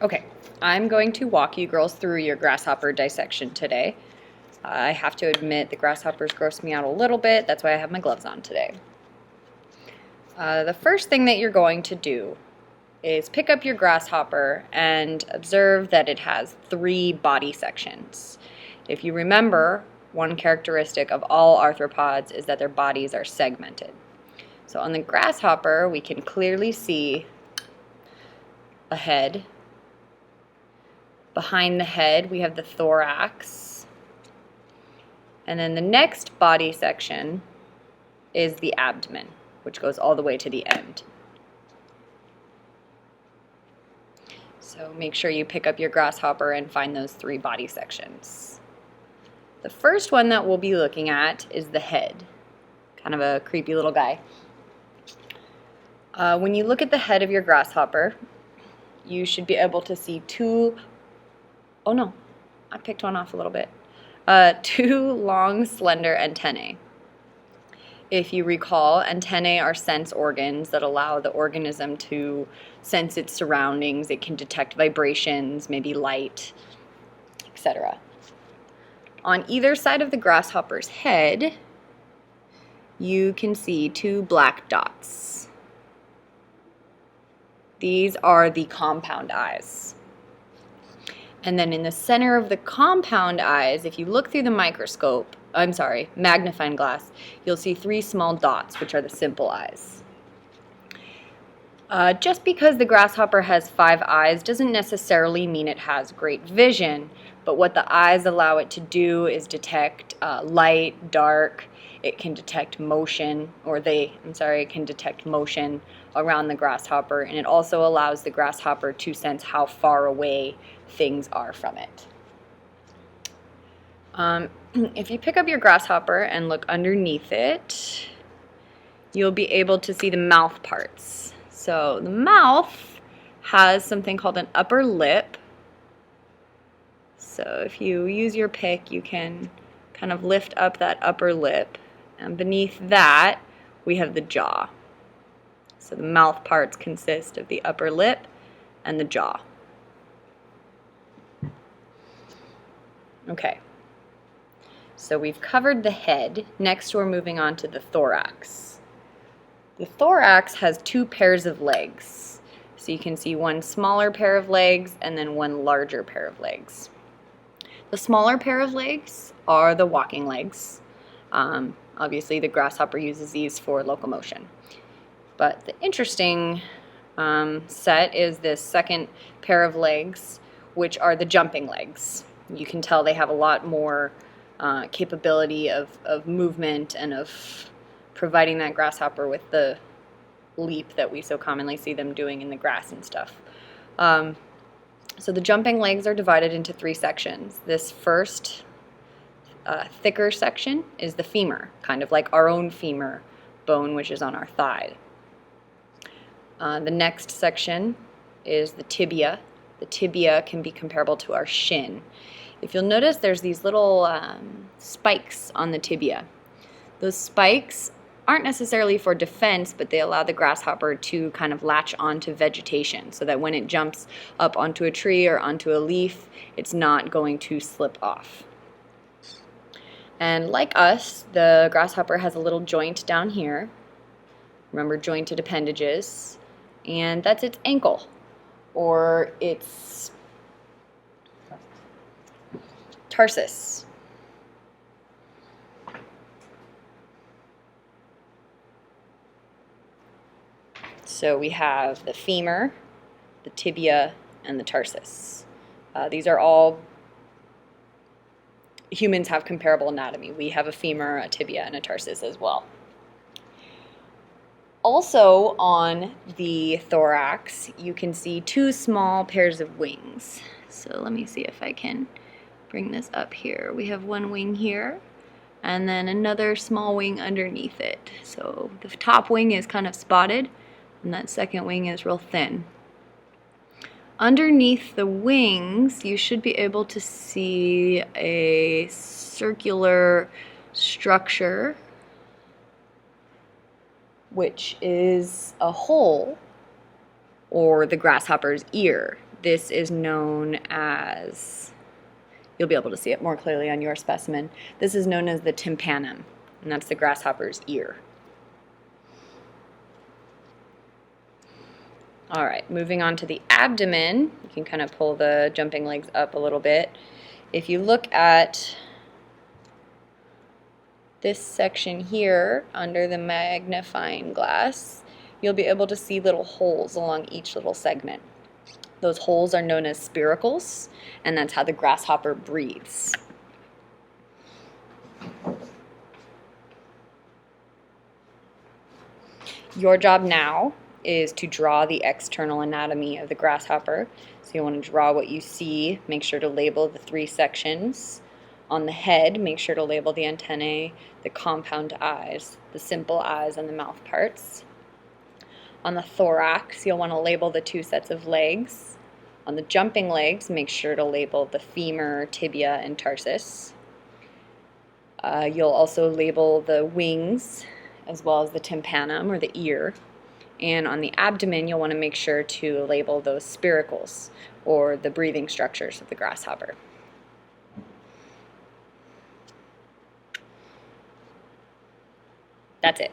Okay, I'm going to walk you girls through your grasshopper dissection today. I have to admit the grasshoppers gross me out a little bit. That's why I have my gloves on today. The first thing that you're going to do is pick up your grasshopper and observe that it has 3 body sections. If you remember, one characteristic of all arthropods is that their bodies are segmented. So on the grasshopper, we can clearly see a head. Behind the head, we have the thorax. And then the next body section is the abdomen, which goes all the way to the end. So make sure you pick up your grasshopper and find those 3 body sections. The first one that we'll be looking at is the head. Kind of a creepy little guy. When you look at the head of your grasshopper, you should be able to see 2 long, slender antennae. If you recall, antennae are sense organs that allow the organism to sense its surroundings. It can detect vibrations, maybe light, etc. On either side of the grasshopper's head, you can see 2 black dots. These are the compound eyes. And then in the center of the compound eyes, if you look through the magnifying glass, you'll see 3 small dots, which are the simple eyes. Just because the grasshopper has 5 eyes doesn't necessarily mean it has great vision, but what the eyes allow it to do is detect light, dark. It can detect motion, it can detect motion around the grasshopper, and it also allows the grasshopper to sense how far away things are from it. If you pick up your grasshopper and look underneath it, you'll be able to see the mouth parts. So the mouth has something called an upper lip. So if you use your pick, you can kind of lift up that upper lip, and beneath that we have the jaw. So the mouth parts consist of the upper lip and the jaw. Okay, so we've covered the head. Next we're moving on to the thorax. The thorax has 2 pairs of legs. So you can see 1 smaller pair of legs and then 1 larger pair of legs. The smaller pair of legs are the walking legs. Obviously the grasshopper uses these for locomotion. But the interesting set is this second pair of legs, which are the jumping legs. You can tell they have a lot more capability of movement and of providing that grasshopper with the leap that we so commonly see them doing in the grass and stuff. So the jumping legs are divided into 3 sections. This first thicker section is the femur, kind of like our own femur bone, which is on our thigh. The next section is the tibia. The tibia can be comparable to our shin. If you'll notice, there's these little spikes on the tibia. Those spikes aren't necessarily for defense, but they allow the grasshopper to kind of latch onto vegetation so that when it jumps up onto a tree or onto a leaf, it's not going to slip off. And like us, the grasshopper has a little joint down here. Remember, jointed appendages. And that's its ankle, or its tarsus. So we have the femur, the tibia, and the tarsus. These are all, humans have comparable anatomy. We have a femur, a tibia, and a tarsus as well. Also on the thorax, you can see 2 small pairs of wings. So let me see if I can bring this up here. We have 1 wing here, and then another small wing underneath it. So the top wing is kind of spotted, and that second wing is real thin. Underneath the wings, you should be able to see a circular structure, which is a hole or the grasshopper's ear. This is known as, you'll be able to see it more clearly on your specimen, this is known as the tympanum, and that's the grasshopper's ear. All right, moving on to the abdomen, you can kind of pull the jumping legs up a little bit. If you look at this section here under the magnifying glass, you'll be able to see little holes along each little segment. Those holes are known as spiracles, and that's how the grasshopper breathes. Your job now is to draw the external anatomy of the grasshopper. So you want to draw what you see, make sure to label the 3 sections. On the head, make sure to label the antennae, the compound eyes, the simple eyes, and the mouth parts. On the thorax, you'll want to label the 2 sets of legs. On the jumping legs, make sure to label the femur, tibia, and tarsus. You'll also label the wings as well as the tympanum, or the ear. And on the abdomen, you'll want to make sure to label those spiracles, or the breathing structures of the grasshopper. That's it.